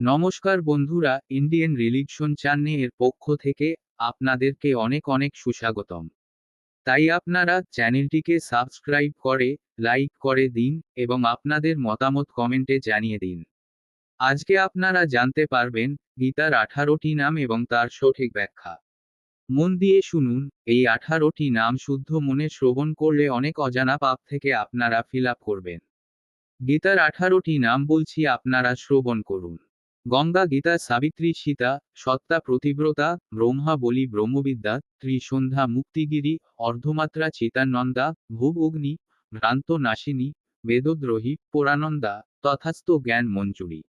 নমস্কার বন্ধুরা, ইন্ডিয়ান রিলিকশন চ্যানেলের পক্ষ থেকে আপনাদেরকে অনেক অনেক সুস্বাগতম। তাই আপনারা চ্যানেলটিকে সাবস্ক্রাইব করে লাইক করে দিন এবং আপনাদের মতামত কমেন্টে জানিয়ে দিন। আজকে আপনারা জানতে পারবেন গীতার 18টি নাম এবং তার সঠিক ব্যাখ্যা। মন দিয়ে শুনুন, এই 18টি নাম শুদ্ধ মনে শ্রবণ করলে অনেক অজানা পাপ থেকে আপনারা ফিল আপ করবেন। গীতার 18টি নাম বলছি, আপনারা শ্রবণ করুন। গঙ্গা, গীতা, সাবিত্রী, সীতা, সত্তা, প্রতিব্রতা, ব্রহ্মা, বলি, ব্রহ্মবিদ্যা, ত্রিসন্ধ্যা, মুক্তিগিরি, অর্ধমাত্রা, চিতানন্দা, ভুব অগ্নি, ভ্রান্ত নাশিনী, বেদদ্রোহী, পুরানন্দা, তথাস্থ জ্ঞান মঞ্জুরি।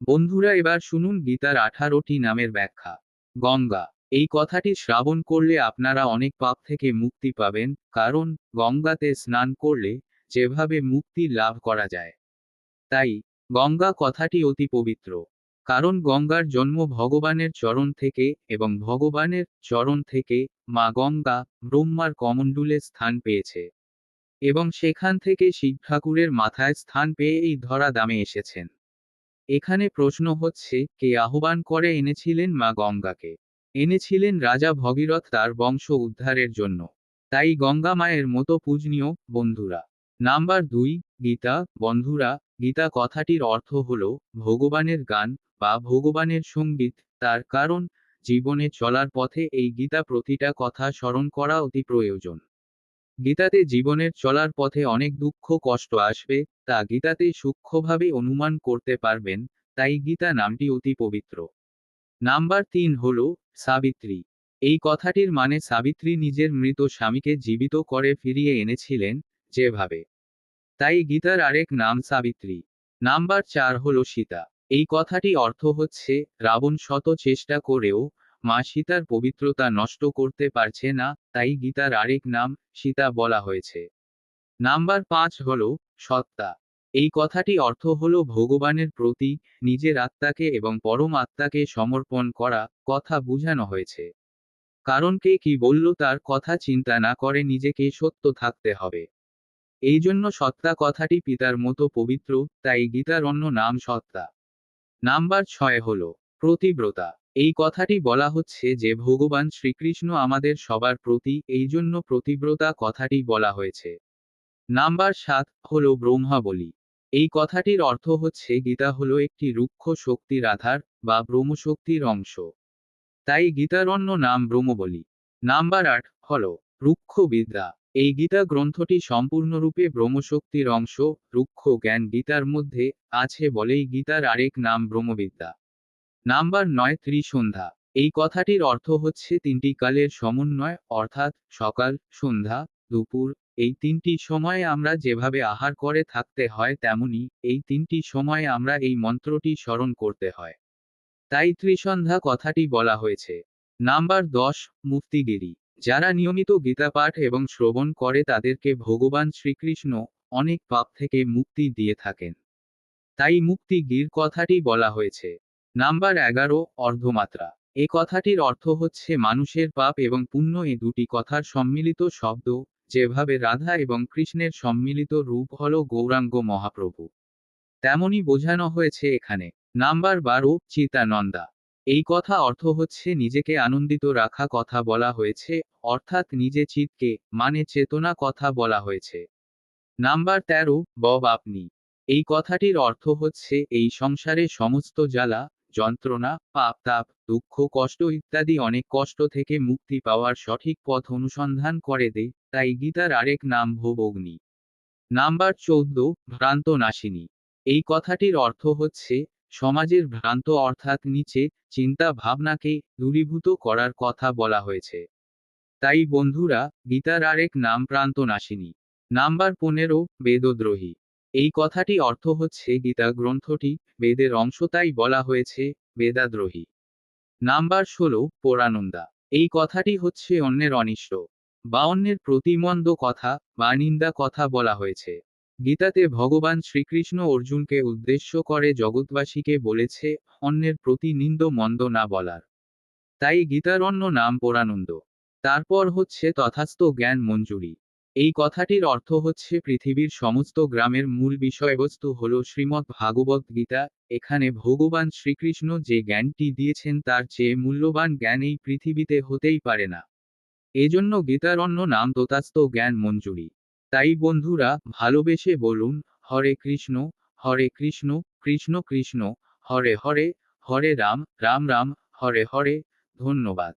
বন্ধুরা, এবার শুনুন গীতার 18টি নামের ব্যাখ্যা। গঙ্গা, এই কথাটি শ্রাবণ করলে আপনারা অনেক পাপ থেকে মুক্তি পাবেন, কারণ গঙ্গাতে স্নান করলে যেভাবে মুক্তি লাভ করা যায়। তাই গঙ্গা কথাটি অতি পবিত্র, কারণ গঙ্গার জন্ম ভগবানের চরণ থেকে, এবং ভগবানের চরণ থেকে মা গঙ্গা ব্রহ্মার কমণ্ডলে স্থান পেয়েছে, এবং সেখান থেকে শিব ঠাকুরের মাথায় স্থান পেয়ে এই ধরা দামে এসেছেন। এখানে প্রশ্ন হচ্ছে, কে আহ্বান করে এনেছিলেন মা গঙ্গাকে? এনেছিলেন রাজা ভগীরথ তার বংশ উদ্ধারের জন্য। তাই গঙ্গা মায়ের মতো পূজনীয়। বন্ধুরা, নাম্বার 2, গীতা। বন্ধুরা, গীতা কথাটির অর্থ হল ভগবানের গান বা ভগবানের সঙ্গীত। তার কারণ, জীবনে চলার পথে এই গীতা প্রতিটা কথা স্মরণ করা অতি প্রয়োজন। গীতাতে জীবনের চলার পথে অনেক দুঃখ কষ্ট আসবে, তা গীতাতে সূক্ষ্মভাবে অনুমান করতে পারবেন। তাই গীতা নামটি অতি পবিত্র। নাম্বার 3 হল সাবিত্রী। এই কথাটির মানে সাবিত্রী নিজের মৃত স্বামীকে জীবিত করে ফিরিয়ে এনেছিলেন, যেভাবে। তাই গীতার আরেক নাম সাবিত্রী। নাম্বার 4 হল সীতা। এই কথাটি অর্থ হচ্ছে, রাবণ শত চেষ্টা করেও মা সীতার পবিত্রতা নষ্ট করতে পারছে না, তাই গীতার আরেক নাম সীতা বলা হয়েছে। নাম্বার 5 হল সত্তা। এই কথাটি অর্থ হল ভগবানের প্রতি নিজের আত্মাকে এবং পরম আত্মাকে সমর্পণ করা, কথা বোঝানো হয়েছে। কারণ কে কি বলল তার কথা চিন্তা না করে নিজেকে সত্য থাকতে হবে। এই জন্য সত্তা কথাটি পিতার মতো পবিত্র, তাই গীতার অন্য নাম সত্তা। নাম্বার 6 হল প্রতিব্রতা। এই কথাটি বলা হচ্ছে যে ভগবান শ্রীকৃষ্ণ আমাদের সবার প্রতি, এই জন্য প্রতিব্রতা কথাটি বলা হয়েছে। নাম্বার 7 হল ব্রহ্মা বলি। এই কথাটির অর্থ হচ্ছে গীতা হলো একটি রুক্ষ শক্তির আধার বা ব্রহ্মশক্তির অংশ। তাই গীতার অন্য নাম ব্রহ্মবলি। নাম্বার 8 হল রুক্ষ বিদ্যা। এই গীতা গ্রন্থটি সম্পূর্ণরূপে ব্রহ্মশক্তির অংশ। রুক্ষ জ্ঞান গীতার মধ্যে আছে বলেই গীতার আরেক নাম ব্রহ্মবিদ্যা। নাম্বার 9 ত্রিসন্ধ্যা। এই কথাটির অর্থ হচ্ছে তিনটি কালের সমন্বয়, অর্থাৎ সকাল, সন্ধ্যা, দুপুর। এই তিনটি সময়ে আমরা যেভাবে আহার করে থাকতে হয়, তেমনি এই তিনটি সময়ে আমরা এই মন্ত্রটি স্মরণ করতে হয়। তাই ত্রিসন্ধ্যা কথাটি বলা হয়েছে। নাম্বার 10 মুক্তিগিরি। যারা নিয়মিত গীতা পাঠ এবং শ্রবণ করে তাদেরকে ভগবান শ্রীকৃষ্ণ অনেক পাপ থেকে মুক্তি দিয়ে থাকেন। তাই মুক্তিগির কথাটি বলা হয়েছে। নাম্বার 11 অর্ধমাত্রা। এ কথাটির অর্থ হচ্ছে মানুষের পাপ এবং পুণ্য, এ দুটি কথার সম্মিলিত শব্দ। যেভাবে রাধা এবং কৃষ্ণের সম্মিলিত রূপ হল গৌরাঙ্গ মহাপ্রভু, তেমনি বোঝানো হয়েছে এখানে। নাম্বার 12 চিতানন্দা। এই কথা অর্থ হচ্ছে নিজেকে আনন্দিত রাখা, কথা বলা হয়েছে, অর্থাৎ নিজে চিত্তকে মানে চেতনা কথা বলা হয়েছে। নাম্বার 13 বব আপনি। এই কথাটির অর্থ হচ্ছে এই সংসারে সমস্ত জ্বালা যন্ত্রণা, পাপ তাপ, দুঃখ কষ্ট ইত্যাদি অনেক কষ্ট থেকে মুক্তি পাওয়ার সঠিক পথ অনুসন্ধান করে দে, তাই গীতার আরেক নাম ভব অগ্নি। নাম্বার 14 ভ্রান্ত নাশিনী। এই কথাটির অর্থ হচ্ছে সমাজের ভ্রান্ত অর্থাৎ নিচে চিন্তা ভাবনাকে দূরীভূত করার কথা বলা হয়েছে। তাই বন্ধুরা, গীতার আরেক নাম প্রান্ত নাশিনী। নাম্বার 15 বেদদ্রোহী। এই কথাটি অর্থ হচ্ছে গীতা গ্রন্থটি বেদের অংশ, তাই বলা হয়েছে বেদাদ্রোহী। নাম্বার 16 পুরানন্দা। এই কথাটি হচ্ছে অন্যের অনিষ্ট বা অন্যের প্রতি মন্দ কথা বা নিন্দা কথা বলা হয়েছে। গীতাতে ভগবান শ্রীকৃষ্ণ অর্জুনকে উদ্দেশ্য করে জগৎবাসীকে বলেছে অন্যের প্রতি নিন্দ মন্দ না বলার। তাই গীতার অন্য নাম পুরানন্দ। তারপর হচ্ছে তথাস্থ জ্ঞান মঞ্জুরি। এই কথাটির অর্থ হচ্ছে পৃথিবীর সমস্ত গ্রামের মূল বিষয়বস্তু হল শ্রীমদ্ ভাগবত গীতা। এখানে ভগবান শ্রীকৃষ্ণ যে জ্ঞানটি দিয়েছেন তার চেয়ে মূল্যবান জ্ঞান এই পৃথিবীতে হতেই পারে না। এজন্য গীতার অন্য নাম তথাস্থ জ্ঞান মঞ্জুরি। তাই বন্ধুরা, ভালোবেসে বলুন, হরে কৃষ্ণ, হরে কৃষ্ণ, কৃষ্ণ কৃষ্ণ, হরে হরে, হরে রাম, রাম রাম, হরে হরে। ধন্যবাদ।